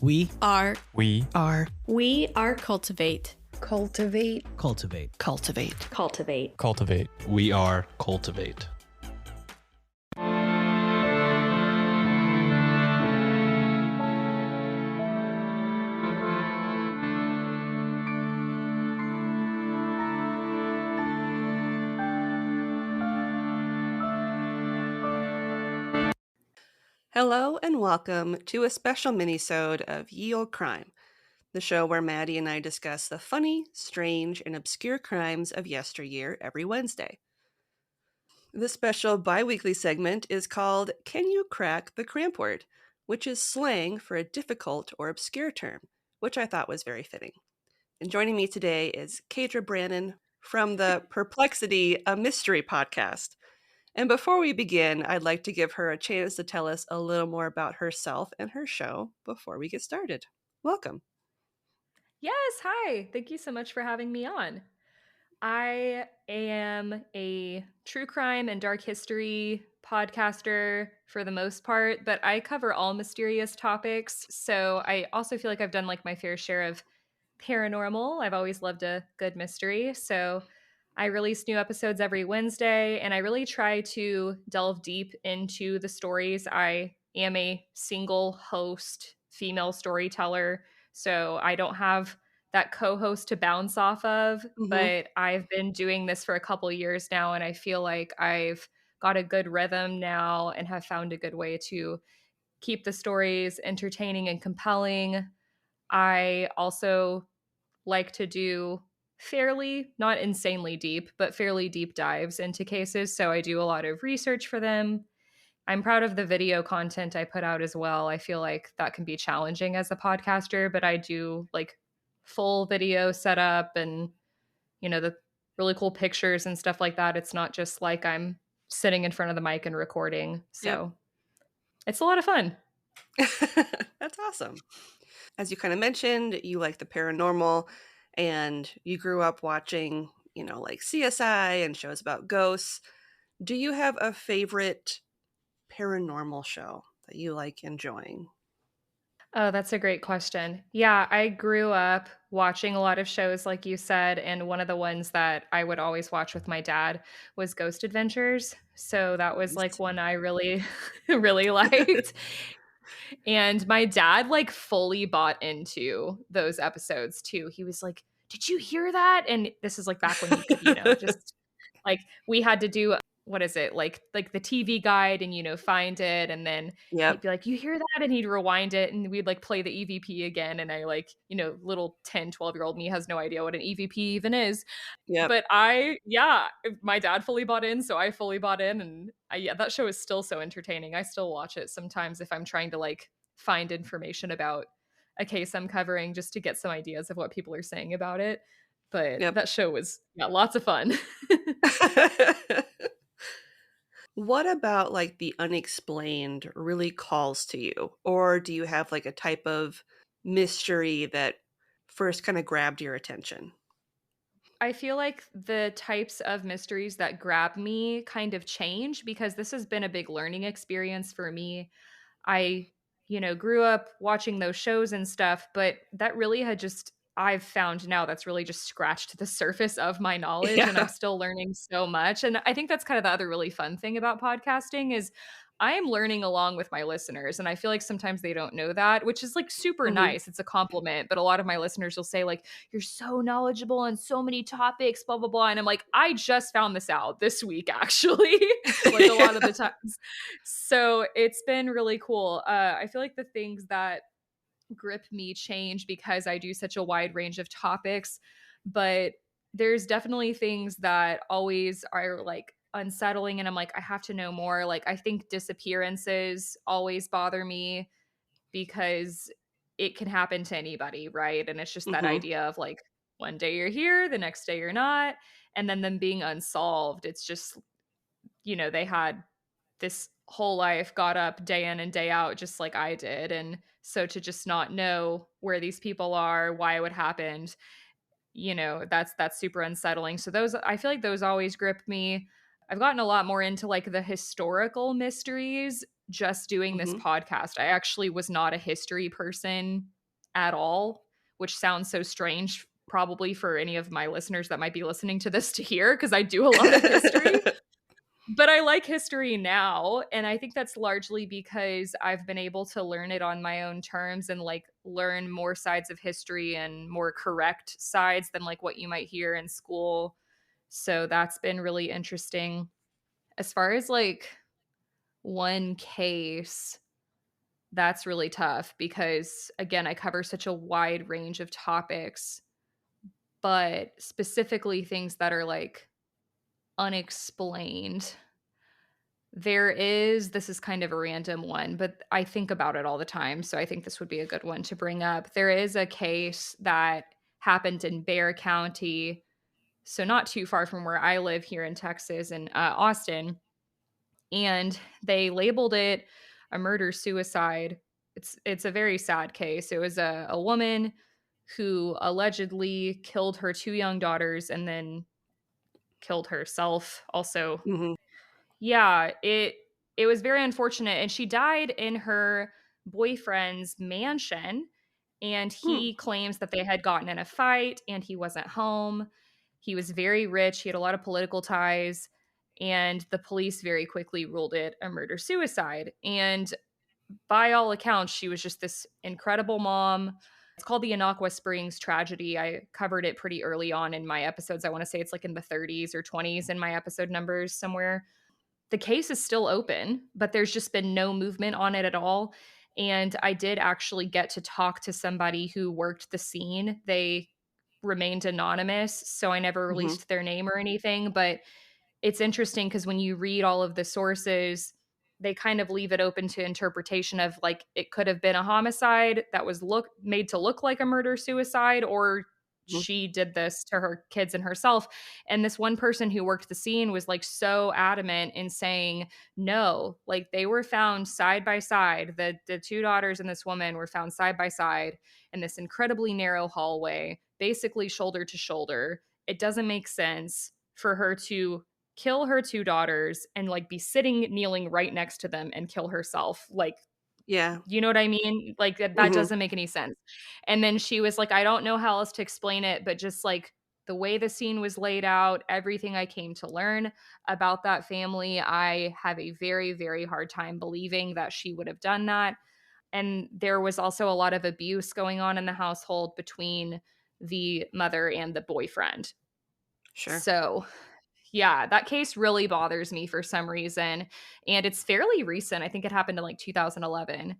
We are We cultivate. Cultivate. cultivate. Cultivate. Cultivate. Cultivate. We are cultivate. Hello and welcome to a special mini-sode of Ye Olde Crime, the show where Maddie and I discuss the funny, strange, and obscure crimes of yesteryear every Wednesday. This special bi-weekly segment is called Can You Crack the Cramp-Word?, which is slang for a difficult or obscure term, which I thought was very fitting. And joining me today is Kaydra Brannon from the Perplexity, a mystery podcast. And before we begin, I'd like to give her a chance to tell us a little more about herself and her show before we get started. Welcome. Yes, hi. Thank you so much for having me on. I am a true crime and dark history podcaster for the most part, but I cover all mysterious topics. So I also feel like I've done like my fair share of paranormal. I've always loved a good mystery. So I release new episodes every Wednesday, and I really try to delve deep into the stories. I am a single host female storyteller, so I don't have that co-host to bounce off of, but I've been doing this for a couple years now, and I feel like I've got a good rhythm now and have found a good way to keep the stories entertaining and compelling. I also like to do fairly, not insanely deep, but fairly deep dives into cases. So I do a lot of research for them. I'm proud of the video content I put out as well. I feel like that can be challenging as a podcaster, but I do like full video setup and, the really cool pictures and stuff like that. It's not just like I'm sitting in front of the mic and recording. So It's a lot of fun. That's awesome. As you kind of mentioned, you like the paranormal and you grew up watching, like CSI and shows about ghosts. Do you have a favorite paranormal show that you like enjoying? Oh, that's a great question. Yeah, I grew up watching a lot of shows, like you said, and one of the ones that I would always watch with my dad was Ghost Adventures. So that was like one I really, really liked. And my dad like fully bought into those episodes too. He was like, "Did you hear that?" And this is like back when you could, just like we had to do what is it like the TV guide and find it, and then he'd Yep. be like, "You hear that?" And he'd rewind it, and we'd like play the EVP again, and I like little 10-12-year-old me has no idea what an EVP even is. Yep. But my dad fully bought in, so I fully bought in, and that show is still so entertaining. I still watch it sometimes if I'm trying to like find information about a case I'm covering just to get some ideas of what people are saying about it. But Yep. that show was lots of fun. What about like the unexplained really calls to you? Or do you have like a type of mystery that first kind of grabbed your attention? I feel like the types of mysteries that grab me kind of change because this has been a big learning experience for me. I, grew up watching those shows and stuff, but that really had just, I've found now that's really just scratched the surface of my knowledge, and I'm Yeah. still learning so much. And I think that's kind of the other really fun thing about podcasting is I am learning along with my listeners. And I feel like sometimes they don't know that, which is like super Mhm. nice. It's a compliment. But a lot of my listeners will say, like, "You're so knowledgeable on so many topics, blah, blah, blah." And I'm like, I just found this out this week, actually, like a lot of the times. So it's been really cool. I feel like the things that grip me change because I do such a wide range of topics, but there's definitely things that always are like unsettling, and I'm like, I have to know more. Like, I think disappearances always bother me because it can happen to anybody, right? And it's just that Mhm. idea of like one day you're here, the next day you're not, and then them being unsolved. It's just, they had this whole life, got up day in and day out just like I did, and so to just not know where these people are, why it would happened, that's super unsettling. So those, I feel like those always grip me. I've gotten a lot more into like the historical mysteries, just doing this Mhm. podcast. I actually was not a history person at all, which sounds so strange probably for any of my listeners that might be listening to this to hear, because I do a lot of history. But I like history now, and I think that's largely because I've been able to learn it on my own terms and like learn more sides of history and more correct sides than like what you might hear in school. So that's been really interesting. As far as like one case, that's really tough because again, I cover such a wide range of topics, but specifically things that are like unexplained. This is kind of a random one, but I think about it all the time. So I think this would be a good one to bring up. There is a case that happened in Bexar County, so not too far from where I live here in Texas in Austin. And they labeled it a murder suicide. It's a very sad case. It was a woman who allegedly killed her two young daughters and then killed herself also. Mhm. Yeah, it was very unfortunate, and she died in her boyfriend's mansion, and Hmm. he claims that they had gotten in a fight and he wasn't home. He was very rich, he had a lot of political ties, and the police very quickly ruled it a murder suicide. And by all accounts, she was just this incredible mom. It's called the Inagua Springs tragedy. I covered it pretty early on in my episodes. I want to say it's like in the 30s or 20s in my episode numbers somewhere. The case is still open, but there's just been no movement on it at all. And I did actually get to talk to somebody who worked the scene. They remained anonymous, so I never Mhm. released their name or anything, but it's interesting because when you read all of the sources, they kind of leave it open to interpretation of like it could have been a homicide that was made to look like a murder suicide, or Mhm. she did this to her kids and herself. And this one person who worked the scene was like so adamant in saying no, like they were found side by side. The two daughters and this woman were found side by side in this incredibly narrow hallway, basically shoulder to shoulder. It doesn't make sense for her to kill her two daughters and like be sitting kneeling right next to them and kill herself. Like, Yeah. you know what I mean? Like that Mhm. doesn't make any sense. And then she was like, I don't know how else to explain it, but just like the way the scene was laid out, everything I came to learn about that family, I have a very, very hard time believing that she would have done that. And there was also a lot of abuse going on in the household between the mother and the boyfriend. Sure. So yeah, that case really bothers me for some reason, and it's fairly recent. I think it happened in, like, 2011,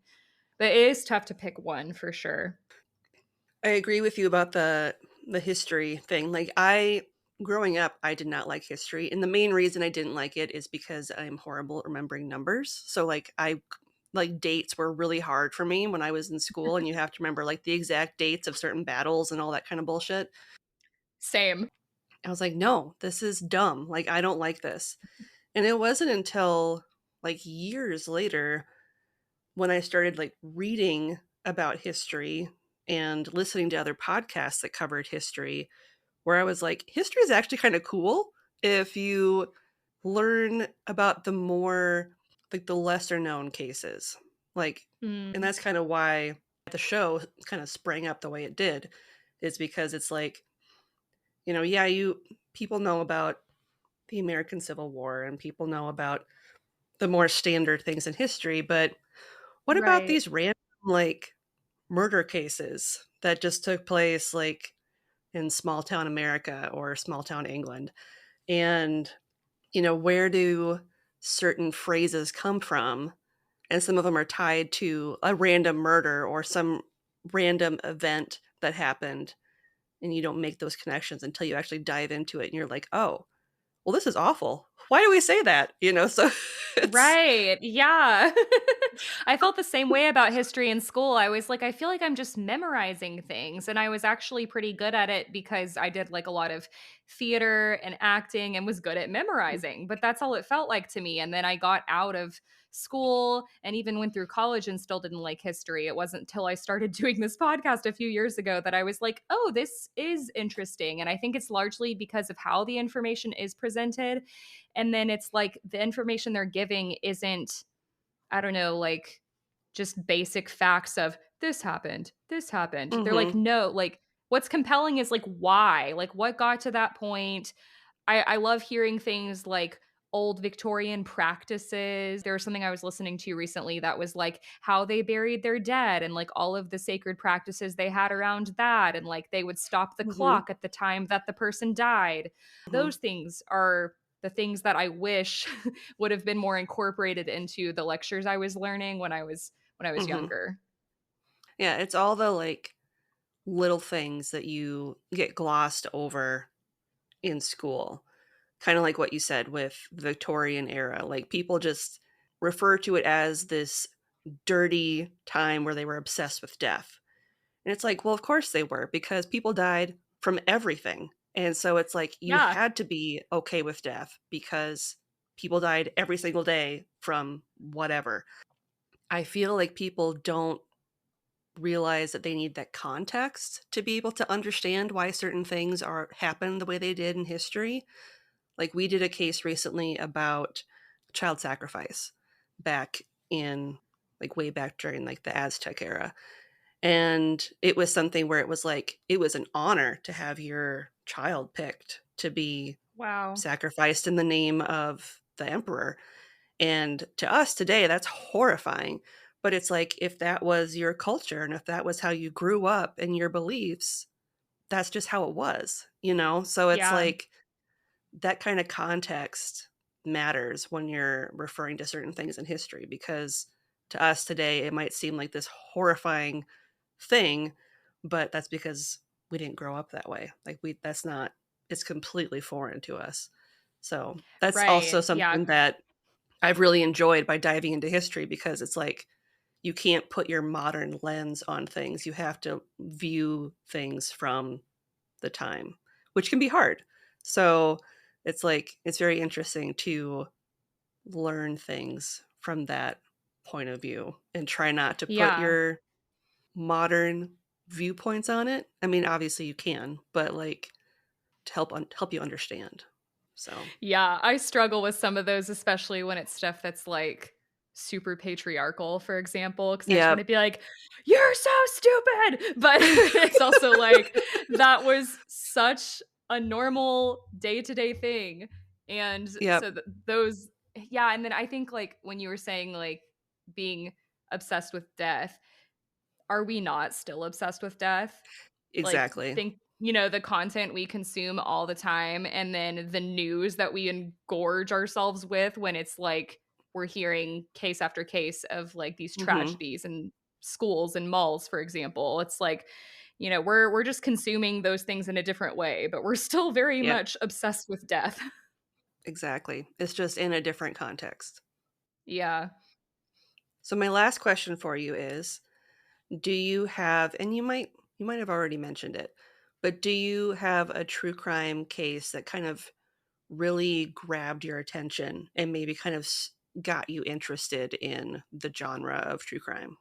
but it is tough to pick one for sure. I agree with you about the history thing. Like I growing up, I did not like history, and the main reason I didn't like it is because I'm horrible at remembering numbers. So like dates were really hard for me when I was in school, and you have to remember like the exact dates of certain battles and all that kind of bullshit. Same. I was like, "No, this is dumb. Like I don't like this." And it wasn't until like years later when I started like reading about history and listening to other podcasts that covered history, where I was like, history is actually kind of cool if you learn about the more like the lesser known cases. Like, and Mm, that's kind of why the show kind of sprang up the way it did, is because it's like, yeah, you people know about the American Civil War and people know about the more standard things in history, but what about right. these random like murder cases that just took place like in small town America or small town England? And, where do certain phrases come from? And some of them are tied to a random murder or some random event that happened. And you don't make those connections until you actually dive into it. And you're like, oh, well, this is awful. Why do we say that? So it's, Right. Yeah. I felt the same way about history in school. I was like, I feel like I'm just memorizing things. And I was actually pretty good at it because I did like a lot of theater and acting and was good at memorizing. But that's all it felt like to me. And then I got out of school and even went through college and still didn't like history. It wasn't until I started doing this podcast a few years ago that I was like, oh, this is interesting. And I think it's largely because of how the information is presented. And then it's like the information they're giving isn't I don't know, like just basic facts of this happened, this happened. They're like, Mhm. no, like what's compelling is like why? Like what got to that point? I love hearing things like old Victorian practices. There was something I was listening to recently that was like how they buried their dead and like all of the sacred practices they had around that. And like they would stop the Mhm. clock at the time that the person died. Mhm. Those things are the things that I wish would have been more incorporated into the lectures I was learning when I was Mhm. younger. Yeah, it's all the like little things that you get glossed over in school. Kind of like what you said with the Victorian era. Like people just refer to it as this dirty time where they were obsessed with death. And it's like, well, of course they were, because people died from everything. And so it's like you Yeah. had to be okay with death because people died every single day from whatever. I feel like people don't realize that they need that context to be able to understand why certain things are happen the way they did in history. Like we did a case recently about child sacrifice back in like way back during like the Aztec era. And it was something where it was like it was an honor to have your child picked to be Wow. sacrificed in the name of the emperor. And to us today, that's horrifying. But it's like if that was your culture and if that was how you grew up and your beliefs, that's just how it was, you know? So it's Yeah. like that kind of context matters when you're referring to certain things in history because to us today, it might seem like this horrifying thing, but that's because we didn't grow up that way. Like that's not, it's completely foreign to us. So that's also Right. Yeah. something that I've really enjoyed by diving into history because it's like you can't put your modern lens on things. You have to view things from the time, which can be hard. So it's like it's very interesting to learn things from that point of view and try not to put Yeah. your modern viewpoints on it. I mean, obviously you can, but like to help you understand. So, Yeah, I struggle with some of those, especially when it's stuff that's like super patriarchal, for example, because I just want yeah, to be like, you're so stupid. But it's also like, that was such a normal day to day thing. And yeah, so those, yeah. And then I think like when you were saying like being obsessed with death, are we not still obsessed with death? Like, exactly. think, the content we consume all the time and then the news that we engorge ourselves with when it's like we're hearing case after case of like these Mhm. tragedies in schools and malls, for example. It's like, we're just consuming those things in a different way, but we're still very Yep, much obsessed with death. exactly. It's just in a different context. Yeah. So my last question for you is, do you have, and you might have already mentioned it, but do you have a true crime case that kind of really grabbed your attention and maybe kind of got you interested in the genre of true crime?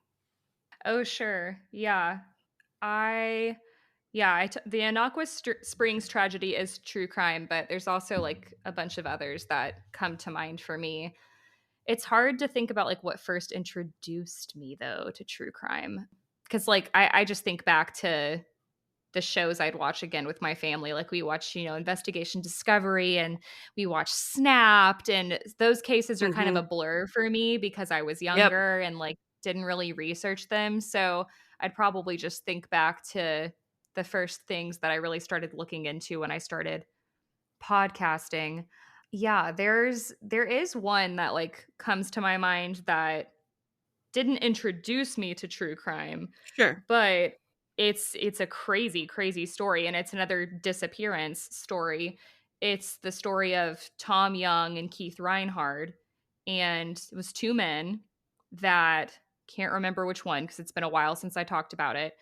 Oh, sure. Yeah. I Yeah, the Anaqua Springs tragedy is true crime, but there's also like a bunch of others that come to mind for me. It's hard to think about like what first introduced me though to true crime. Cause like I just think back to the shows I'd watch again with my family. Like we watch, Investigation Discovery and we watch Snapped. And those cases are kind of a Mhm. blur for me because I was Yep. younger and like didn't really research them. So I'd probably just think back to the first things that I really started looking into when I started podcasting. Yeah, there is one that like comes to my mind that didn't introduce me to true crime, Sure. but it's a crazy, crazy story, and it's another disappearance story. It's the story of Tom Young and Keith Reinhard, and it was two men that can't remember which one because it's been a while since I talked about it.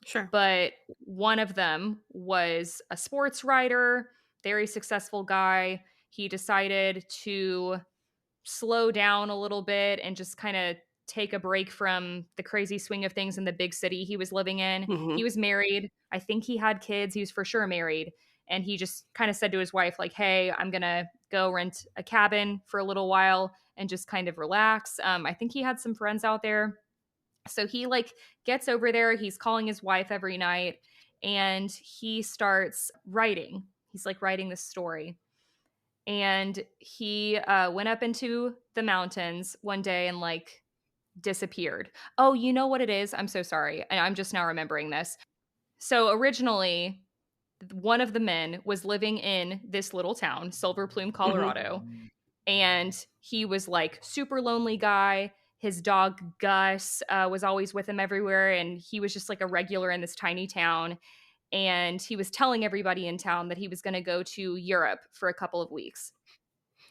Sure. But one of them was a sports writer, very successful guy. He decided to slow down a little bit and just kind of take a break from the crazy swing of things in the big city he was living in. He Mhm. was married. I think he had kids. He was for sure married. And he just kind of said to his wife, like, hey, I'm going to go rent a cabin for a little while and just kind of relax. I think he had some friends out there. So he like gets over there. He's calling his wife every night and he starts writing. He's like writing this story. And he went up into the mountains one day and like disappeared. Oh, you know what it is? I'm so sorry. And I'm just now remembering this. So originally, one of the men was living in this little town, Silver Plume, Mhm. Colorado. And he was like super lonely guy. His dog Gus was always with him everywhere. And he was just like a regular in this tiny town. And he was telling everybody in town that he was going to go to Europe for a couple of weeks.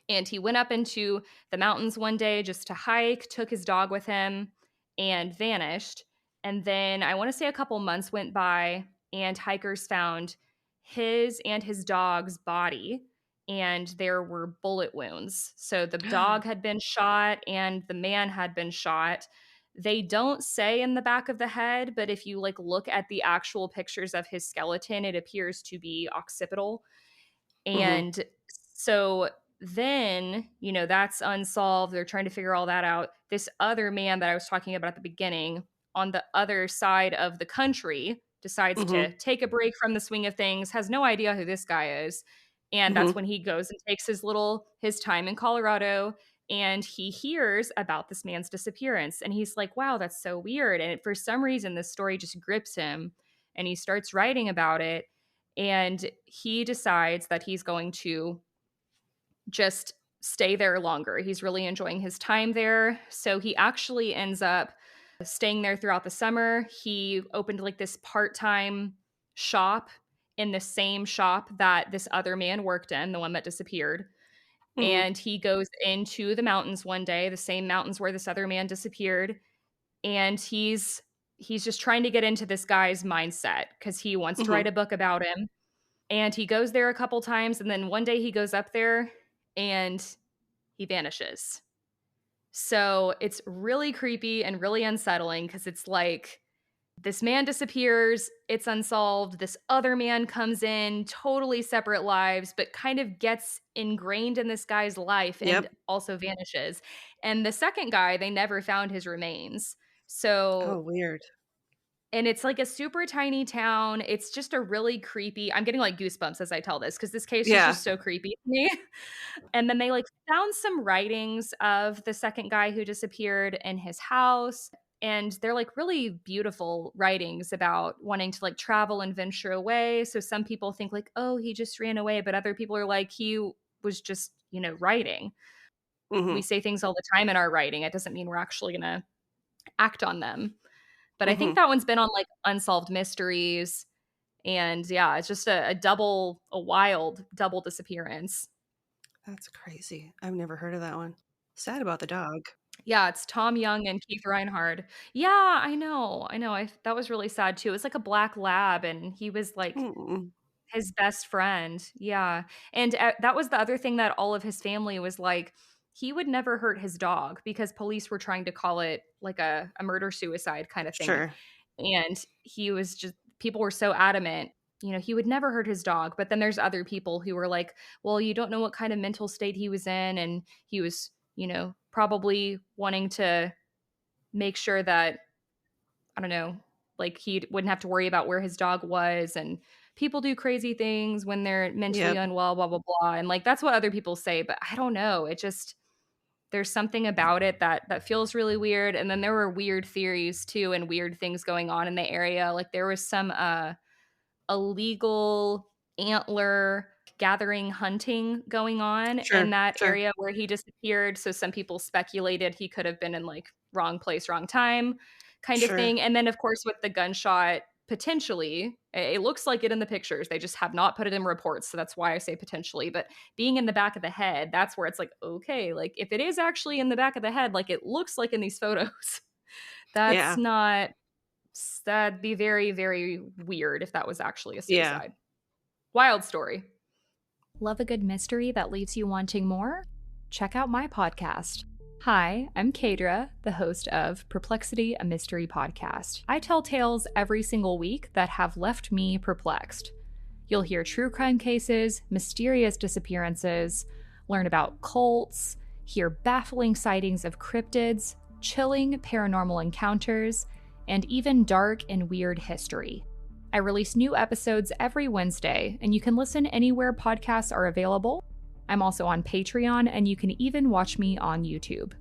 And he went up into the mountains one day just to hike, took his dog with him, and vanished. And then I want to say a couple months went by, and hikers found his and his dog's body, and there were bullet wounds. So the dog had been shot, and the man had been shot. They don't say in the back of the head, but if you like look at the actual pictures of his skeleton, it appears to be occipital. Mhm. And so then, you know, that's unsolved. They're trying to figure all that out. This other man that I was talking about at the beginning on the other side of the country decides to Mhm. take a break from the swing of things, has no idea who this guy is. And that's Mhm. when he goes and takes his time in Colorado and he hears about this man's disappearance. And he's like, wow, that's so weird. And for some reason, this story just grips him and he starts writing about it. And he decides that he's going to just stay there longer. He's really enjoying his time there. So he actually ends up staying there throughout the summer. He opened like this part time shop in the same shop that this other man worked in, the one that disappeared. Mhm. And he goes into the mountains one day, the same mountains where this other man disappeared. And he's just trying to get into this guy's mindset because he wants to Mhm. write a book about him. And he goes there a couple times, and then one day he goes up there and he vanishes. So it's really creepy and really unsettling because it's like this man disappears, it's unsolved. This other man comes in, totally separate lives, but kind of gets ingrained in this guy's life and Yep. also vanishes. And the second guy, they never found his remains. Oh, So weird. and it's like a super tiny town. It's just a really creepy. I'm getting like goosebumps as I tell this because this case is Yeah. just so creepy to me. And then they like found some writings of the second guy who disappeared in his house. And they're like really beautiful writings about wanting to like travel and venture away. So some people think like, oh, he just ran away. But other people are like, he was just, you know, writing. We Mhm. say things all the time in our writing. It doesn't mean we're actually going to act on them. But I think Mhm. that one's been on like unsolved mysteries. And yeah, it's just a wild double disappearance. That's crazy. I've never heard of that one. Sad about the dog. Yeah, it's Tom Young and Keith Reinhard. Yeah, I know. I know. That was really sad too. It was like a black lab and he was like Mm. his best friend. Yeah. And that was the other thing that all of his family was like he would never hurt his dog because police were trying to call it like a murder suicide kind of thing. Sure. And he was just people were so adamant, you know, he would never hurt his dog. But then there's other people who were like, well, you don't know what kind of mental state he was in and he was, you know, probably wanting to make sure that I don't know, like he wouldn't have to worry about where his dog was and people do crazy things when they're mentally Yep. unwell, blah blah blah. And like that's what other people say, but I don't know. It just there's something about it that feels really weird. And then there were weird theories too and weird things going on in the area. Like there was some illegal antler gathering hunting going on in Sure. that Sure. area where he disappeared. So some people speculated he could have been in like wrong place, wrong time kind of Sure. thing. And then, of course, with the gunshot, potentially, it looks like it in the pictures. They just have not put it in reports. So that's why I say potentially. But being in the back of the head, that's where it's like, okay, like if it is actually in the back of the head, like it looks like in these photos, that's Yeah. not that'd be very, very weird if that was actually a Yeah. suicide. Wild story. Love a good mystery that leaves you wanting more? Check out my podcast. Hi, I'm Kaydra, the host of Perplexity, a mystery podcast. I tell tales every single week that have left me perplexed. You'll hear true crime cases, mysterious disappearances, learn about cults, hear baffling sightings of cryptids, chilling paranormal encounters, and even dark and weird history. I release new episodes every Wednesday, and you can listen anywhere podcasts are available. I'm also on Patreon, and you can even watch me on YouTube.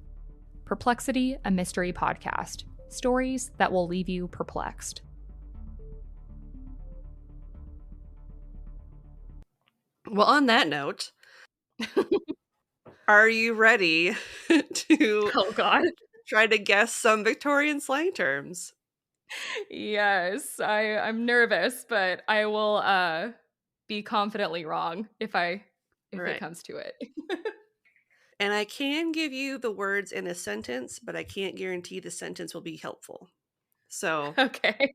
Perplexity, a mystery podcast. Stories that will leave you perplexed. Well, on that note, are you ready to Oh, God. try to guess some Victorian slang terms? Yes, I'm nervous, but I will be confidently wrong if it Right. comes to it. And I can give you the words in a sentence, but I can't guarantee the sentence will be helpful. So, Okay.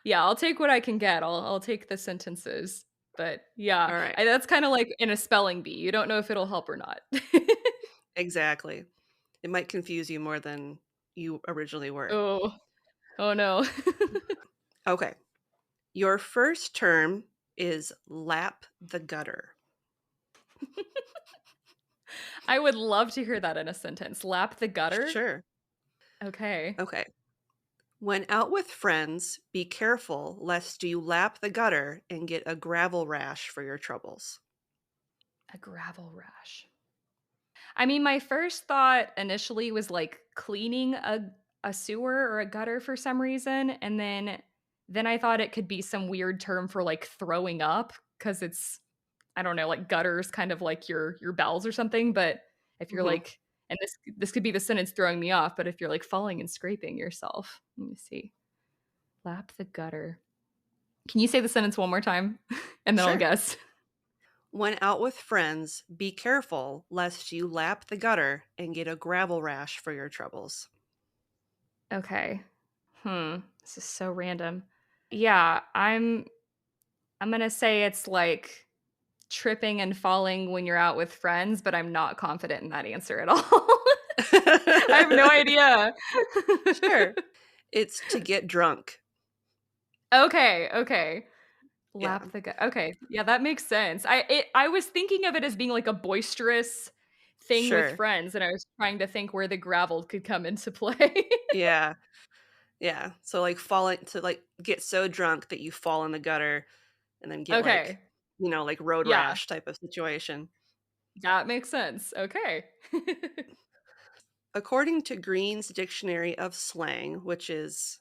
Yeah, I'll take what I can get. I'll take the sentences. But yeah, all right. that's kind of like in a spelling bee. You don't know if it'll help or not. Exactly. It might confuse you more than you originally were. Oh no. Okay. Your first term is lap the gutter. I would love to hear that in a sentence. Lap the gutter? Sure. Okay. Okay. When out with friends, be careful lest you lap the gutter and get a gravel rash for your troubles. A gravel rash. I mean, my first thought initially was like cleaning a sewer or a gutter for some reason, and then I thought it could be some weird term for like throwing up because it's, I don't know, like gutters kind of like your bowels or something. But if you're Mhm. like, and this could be the sentence throwing me off, but if you're like falling and scraping yourself, let me see, lap the gutter. Can you say the sentence one more time, and then I'll Sure. guess. When out with friends, be careful lest you lap the gutter and get a gravel rash for your troubles. Okay. This is so random. Yeah, I'm gonna say it's like tripping and falling when you're out with friends, but I'm not confident in that answer at all. I have no idea. Sure. It's to get drunk. Okay. Yeah. Lap the guy. Okay, yeah, that makes sense. I was thinking of it as being like a boisterous thing with Sure. friends, and I was trying to think where the gravel could come into play. Yeah. Yeah. So like falling to like get so drunk that you fall in the gutter and then get like, Okay, like road yeah, rash type of situation. that makes sense. Okay. According to Green's Dictionary of Slang, which is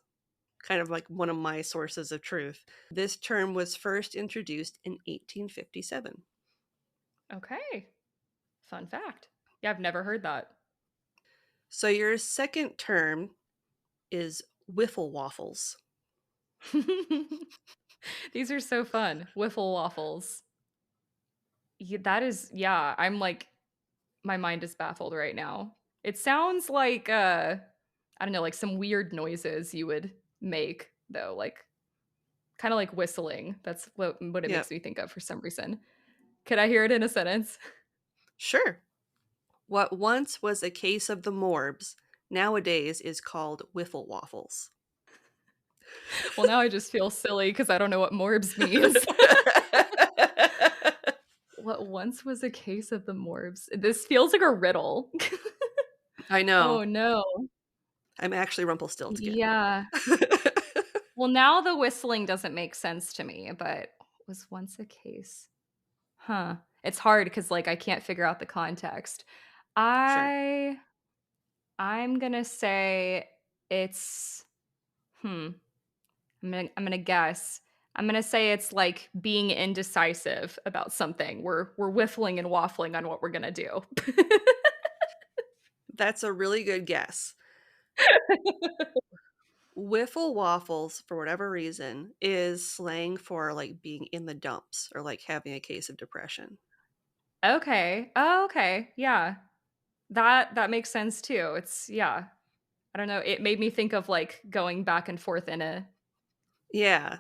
kind of like one of my sources of truth, this term was first introduced in 1857. Okay. Fun fact. Yeah, I've never heard that. So your second term is wiffle waffles. These are so fun. Wiffle waffles. Yeah, I'm like, my mind is baffled right now. It sounds like, I don't know, like some weird noises you would make, though, like kind of like whistling. That's what it Yep. makes me think of for some reason. Could I hear it in a sentence? Sure. What once was a case of the morbs nowadays is called wiffle waffles. Well, now I just feel silly because I don't know what morbs means. What once was a case of the morbs? This feels like a riddle. I know. Oh no. I'm actually Rumpelstiltskin. Yeah. Well, now the whistling doesn't make sense to me, but was once a case. Huh. It's hard because like I can't figure out the context. Sure. I'm gonna say it's I'm gonna guess. I'm gonna say it's like being indecisive about something. We're whiffling and waffling on what we're gonna do. That's a really good guess. Wiffle waffles, for whatever reason, is slang for like being in the dumps or like having a case of depression. Okay. Oh, okay. Yeah. That makes sense too. Yeah. I don't know. It made me think of like going back and forth Yeah.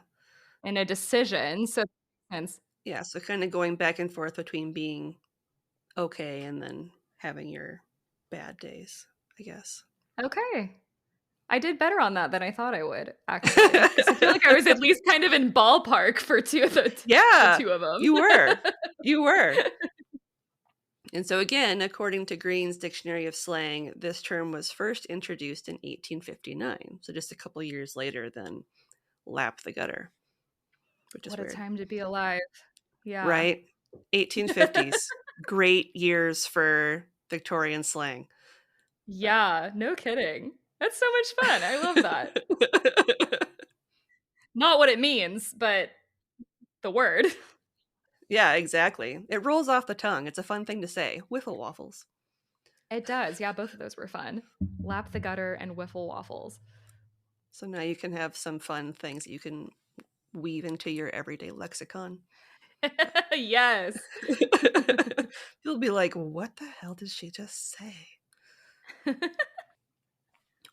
in a decision. So sense. Yeah. So kind of going back and forth between being okay and then having your bad days, I guess. Okay. I did better on that than I thought I would, actually. 'Cause I feel like I was at least kind of in ballpark for Yeah, the two of them. you were. You were. And so, again, according to Green's Dictionary of Slang, this term was first introduced in 1859. So, just a couple years later than lap the gutter, which is What a weird. time to be alive. Yeah. Right? 1850s. Great years for Victorian slang. Yeah, no kidding. That's so much fun. I love that. Not what it means, but the word. Yeah, exactly. It rolls off the tongue. It's a fun thing to say. Wiffle waffles. It does. Yeah, both of those were fun. Lap the gutter and wiffle waffles. So now you can have some fun things that you can weave into your everyday lexicon. Yes. You'll be like, what the hell did she just say?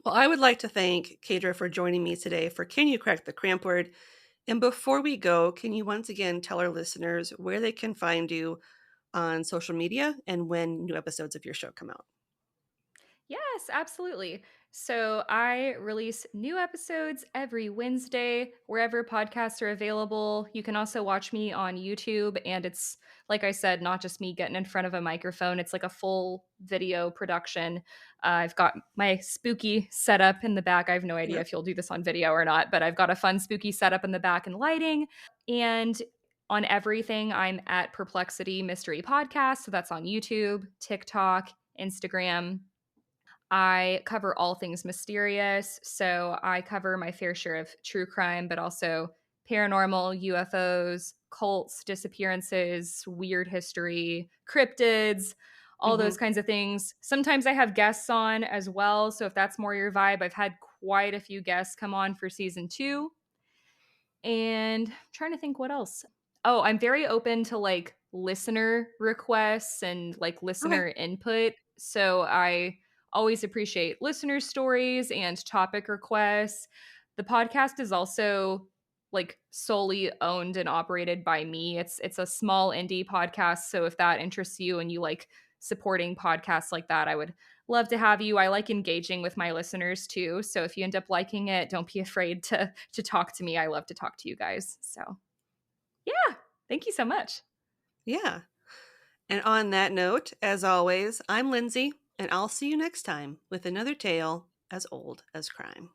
Well, I would like to thank Kaydra for joining me today for Can You Crack the Cramp-Word? And before we go, can you once again tell our listeners where they can find you on social media and when new episodes of your show come out? Yes, absolutely. So I release new episodes every Wednesday wherever podcasts are available. You can also watch me on YouTube, and it's, like I said, not just me getting in front of a microphone. It's like a full video production. I've got my spooky setup in the back. I have no idea Yep. if you'll do this on video or not, but I've got a fun spooky setup in the back and lighting. And on everything, I'm at Perplexity Mystery Podcast. So that's on YouTube, TikTok, Instagram. I cover all things mysterious. So I cover my fair share of true crime, but also paranormal, UFOs, cults, disappearances, weird history, cryptids, all Mm-hmm. those kinds of things. Sometimes I have guests on as well. So if that's more your vibe, I've had quite a few guests come on for season 2. And I'm trying to think what else. Oh, I'm very open to like listener requests and like Okay. listener input. So I always appreciate listener stories and topic requests. The podcast is also like solely owned and operated by me. It's a small indie podcast, so if that interests you and you like supporting podcasts like that, I would love to have you. I like engaging with my listeners too. So if you end up liking it, don't be afraid to talk to me. I love to talk to you guys. So, yeah, thank you so much. Yeah. And on that note, as always, I'm Lindsay, and I'll see you next time with another tale as old as crime.